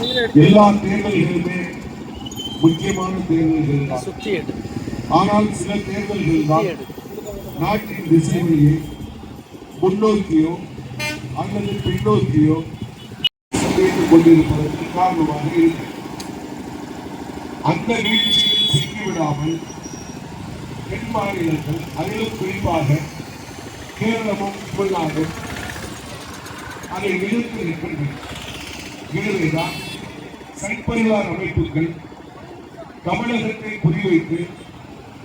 எல்லா தேர்தல்களுமே முக்கியமான தேர்தல்கள் தான். ஆனால் சில தேர்தல்கள் தான் நாட்டின் திசையை முன்னோக்கியோ அல்லது பின்னோக்கியோ கொண்டிருப்பதற்கு காரணமாக இருக்கு. அந்த வீழ்ச்சியில் சிக்கிவிடாமல் தென் மாநிலங்கள், அதிலும் குறிப்பாக கேரளமும் தமிழ்நாடும் அதை எதிர்த்து நிற்கின்றன. எனவேதான் சைப்பரிவார் அமைப்புகள் தமிழகத்தை குறிவைத்து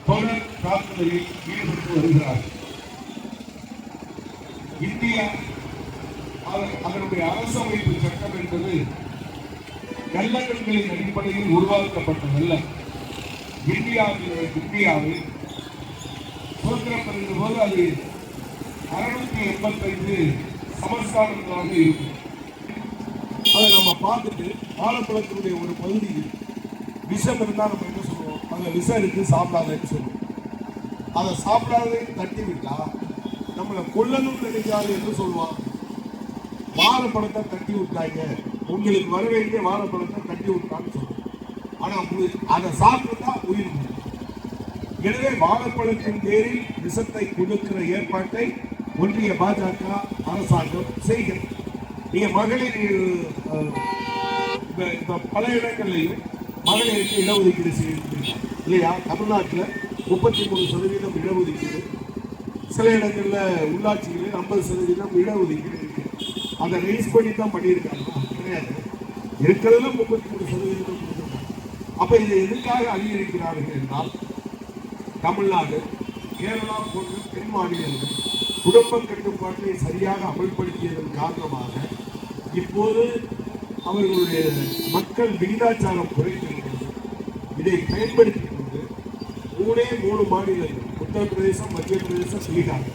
தொடர் தாக்குதலில் ஈடுபட்டு வருகிறார்கள். இந்தியா அதனுடைய அரசமைப்பு சட்டம் என்பது நல்லெண்ணங்களின் அடிப்படையில் உருவாக்கப்பட்டதல்ல. இந்தியாவில் சுதந்திரம் பெறுகிற போது அது 685 சமஸ்தானங்களாக இருக்கும். அதை நம்ம பார்த்துட்டு வாழைப்பழத்தினுடைய ஒரு பகுதியில் விஷம் இருந்தால் நம்ம என்ன சொல்லுவோம்? அதில் விஷம் இருக்கு, சாப்பிடாதேன்னு சொல்லுவோம். அதை சாப்பிடாதேன்னு தட்டி விட்டா நம்மளை கொல்லணும்னு நினைக்காது என்று சொல்லுவான். வாழைப்பழத்தை தட்டி விட்டாங்க, உங்களுக்கு வர வேண்டிய வாழைப்பழத்தை தட்டி விட்டான்னு சொல்லுவோம். ஆனால் அதை சாப்பிட்டா உயிர். எனவே வாழைப்பழத்தின் பேரில் விஷத்தை கொடுக்கிற ஏற்பாட்டை ஒன்றிய பாஜக அரசாங்கம் செய்கிறது. நீங்க மகளிர் பல இடங்கள்லையும் மகளிருக்கு இடஒதுக்கீடு செய்யறீங்க இல்லையா? தமிழ்நாட்டில் 33% இடஒதுக்கீடு, சில இடங்கள்ல உள்ளாட்சிகளில் 50% இடஒதுக்கீடு இருக்கு. அதை ரைஸ் பண்ணி தான் பண்ணியிருக்காங்க, கிடையாது. இருக்கிறதுல 33% கொடுத்துருக்காங்க. அப்ப இதை எதுக்காக அதிகரிக்கிறார்கள் என்றால், தமிழ்நாடு, கேரளா போன்ற தென் மாநிலங்கள் குடும்ப கட்டுப்பாட்டை சரியாக அமல்படுத்தியதன் காரணமாக இப்போது அவர்களுடைய மக்கள் விகிதாச்சாரம் குறைந்திருக்கிறது. இதை பயன்படுத்திக் கொண்டு 3 மாநிலங்கள், உத்தரப்பிரதேசம், மத்திய பிரதேசம், பீகார்,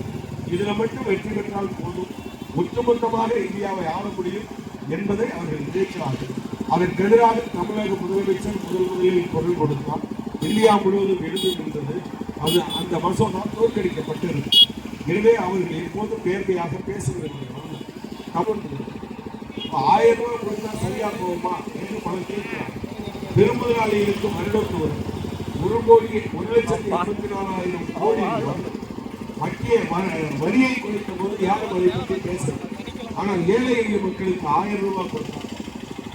இதில் மட்டும் வெற்றி பெற்றால் போதும், ஒட்டுமொத்தமாக இந்தியாவை ஆள முடியும் என்பதை அவர்கள் நினைக்கிறார்கள். அதற்கு எதிராக தமிழக முதலமைச்சர் முதலில் குரல் கொடுத்தார். இந்தியா முழுவதும் எழுந்து நின்றது. அது அந்த மசோதா தோற்கடிக்கப்பட்டது. எனவே அவர்கள் எப்போதும் நேர்மையாக பேசுகிறார்கள். 1000 ரூபாய் கொடுத்தா சரியா போகுமா என்று பலர் கேட்கிறார். பெருமுதலாளிகளுக்கு வருடத்து வரும் 1,84,000 கோடி மத்திய வரியை குறைத்த போது யாரும் அதை பற்றி பேசுறது. ஆனால் ஏழை எளிய மக்களுக்கு 1000 ரூபாய் கொடுத்தார்.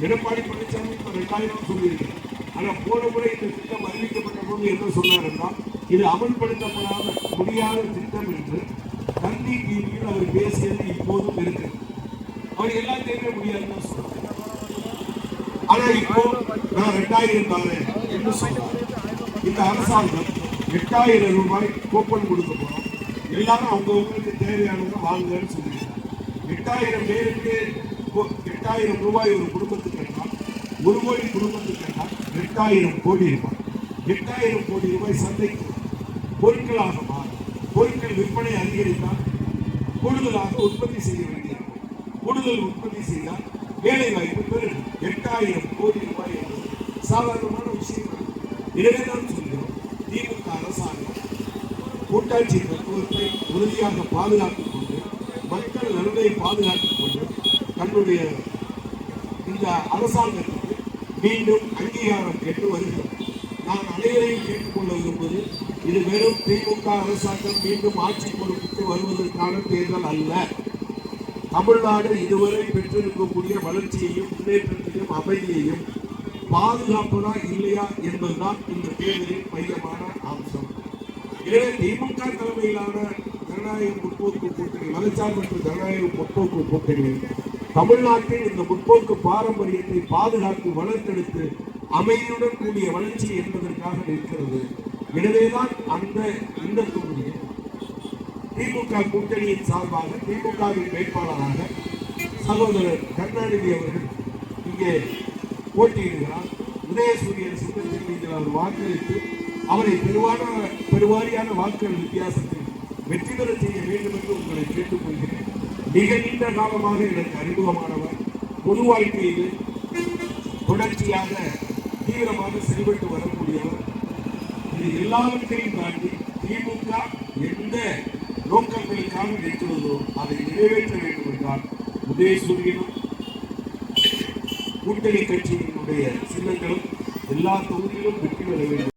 எடப்பாடி பழனிசாமி 2000 சொல்லியிருக்கிறார். ஆனால் போன முறை இந்த திட்டம் அறிவிக்கப்பட்ட போது என்ன சொன்னார் என்றால், இது அமல்படுத்தப்படாத முடியாத திட்டம் என்று தந்தி டிவியில் அவர் பேசியது இப்போதும் இருக்கு. அவர் எல்லாத்தையுமே முடியாதுன்னு சொல்றாரு. ஆனா இப்போ நான் 2000 தாரேன் என்று சொல்றாரு. இந்த அரசாங்கம் 8000 ரூபாய் கூப்பன் கொடுக்க போறோம், எல்லாரும் அவங்களுக்கு தேவையானதை வாங்குன்னு சொல்லியிருக்காங்க. 8000 பேருக்கு 8000 ரூபாய் ஒரு குடும்பத்துக்கு கேட்டால், 1 கோடி குடும்பத்துக்கு கேட்டால் 8000 கோடி ரூபாய். 8000 கோடி ரூபாய் சந்தைக்கு பொருட்களாக மாறும். பொருட்கள் விற்பனை அதிகரித்தால் கூடுதலாக உற்பத்தி செய்ய வேண்டியிருக்கும். கூடுதல் உற்பத்தி செய்தால் வேலை வாய்ப்பு பெருகும். 8000 கோடி ரூபாய் என்பது சாதாரணமான விஷயம். எனவே தான் சொல்கிறோம், திமுக அரசாங்கம் கூட்டாட்சி தத்துவத்தை உறுதியாக பாதுகாத்துக் கொண்டு, மக்கள் நலனை பாதுகாத்துக் கொண்டு, தன்னுடைய இந்த அரசாங்கத்துக்கு மீண்டும் அங்கீகாரம் கேட்டு வருகிறது. நான் அனைவரையும் கேட்டுக்கொள்ள விரும்புவது, இது வெறும் திமுக அரசாங்கம் மீண்டும் ஆட்சி பொறுப்புக்கு வருவதற்கான தேர்தல் அல்ல. தமிழ்நாடு இதுவரை பெற்றிருக்கக்கூடிய வளர்ச்சியையும் முன்னேற்றத்தையும் அமைதியையும் பாதுகாப்பதா இல்லையா என்பதுதான் இந்த தேர்தலின் மையமான அம்சம். எனவே திமுக தலைமையிலான ஜனநாயக முற்போக்கு கூட்டணி, மதச்சார்பற்ற ஜனநாயக முற்போக்கு கூட்டணி தமிழ்நாட்டில் இந்த முற்போக்கு பாரம்பரியத்தை பாதுகாத்து வளர்த்தெடுத்து அமைதியுடன் கூடிய வளர்ச்சி என்பதற்காக நிற்கிறது. எனவேதான் இந்த தொகுதியில் திமுக கூட்டணியின் சார்பாக திமுகவின் வேட்பாளராக சகோதரர் கருணாநிதி அவர்கள் இங்கே போட்டியிடுகிறார். உதயசூரியன் சின்னத்தில் நீங்கள் அவர் வாக்களித்து அவரை பெருவாரியான வாக்குகள் வித்தியாசத்தில் வெற்றி பெற செய்ய வேண்டும் என்று உங்களை கேட்டுக்கொள்கிறேன். மிக நீண்ட காலமாக எனக்கு அறிமுகமானவர், பொது வாழ்க்கையில் தொடர்ச்சியாக தீவிரமாக செயல்பட்டு வரக்கூடியவர். இது எல்லாவற்றையும் தாண்டி திமுக எந்த நோக்கங்களுக்காக நிற்கிறதோ அதை நிறைவேற்ற வேண்டும் என்றால் உதயசூரியனும் கூட்டணி கட்சியினுடைய சின்னங்களும் எல்லா தொகுதியிலும் வெற்றி பெற வேண்டும்.